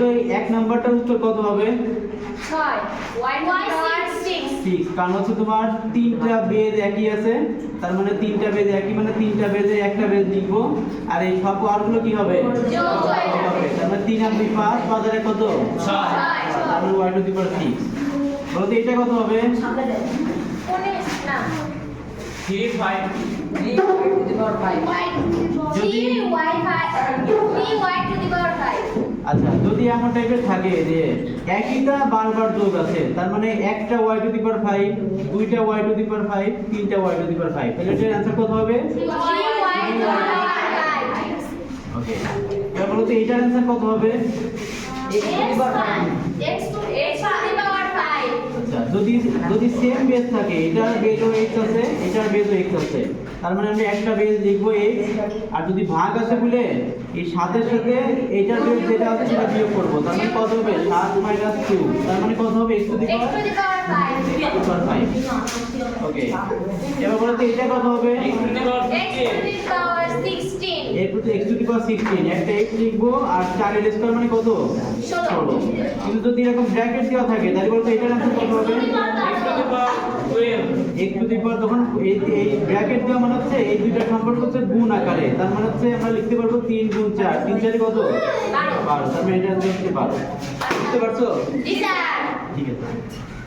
তো এই এক নাম্বারটার উত্তর কত হবে? 6 y পাওয়ার 6 6, কারণ হচ্ছে তোমার তিনটা বেজ একই আছে, তার মানে তিনটা বেজ একই মানে তিনটা বেজে একটা বেজ লিখবো, আর এই সব ওয়ারগুলো কি হবে? যোগ হয়ে যাবে। তার মানে 3 আর 2 5, 5 আর 1 কত? 6, তার মানে y টু দি পাওয়ার 6। বলো তো এটা কত হবে? কোনে না 3 5 3y to the power 5 আচ্ছা, যদি এমন টাইপের থাকে যে একইটা বারবার যোগ আছে, তার মানে একটা y টু দি পাওয়ার 5, দুইটা y টু দি পাওয়ার 5, তিনটা y টু দি পাওয়ার 5, তাহলে এটার आंसर কত হবে? 3y to the power 5 ওকে, এবার বলো তো এটার आंसर কত হবে? x to the power 5 আচ্ছা, যদি সেম বেস থাকে, এটার বেজও x আছে, এটার বেজও x আছে, তার মানে আমি একটা বেজ লিখবো x, আর যদি ভাগ আছে বলে এই 7 এর সাথে এটার বেজ যেটা আছে সেটা বিয়োগ করব, তার মানে কত হবে? 7 - 2, তার মানে কত হবে? x টু দি পাওয়ার 5। ওকে, এবার বলো তো এটা কত হবে? x to the power 16 এরপর তো x টু দি পাওয়ার 16, একটা x লিখবো, আর 4 এর স্কয়ার মানে কত? 16। কিন্তু যদি এরকম ব্র্যাকেট দেওয়া থাকে তাহলে বলতো এটার आंसर কত হবে? x টু দি পাওয়ার তখন এই ব্র্যাকেট দেওয়া মানে হচ্ছে এই দুইটা সম্পর্ক হচ্ছে গুণ আকারে, তার মানে হচ্ছে আমরা লিখতে পারবো 3 গুণ 4, 3 4 কত? 12, তার মানে এটা হচ্ছে 12। বুঝতে পারছো? জি স্যার। ঠিক আছে।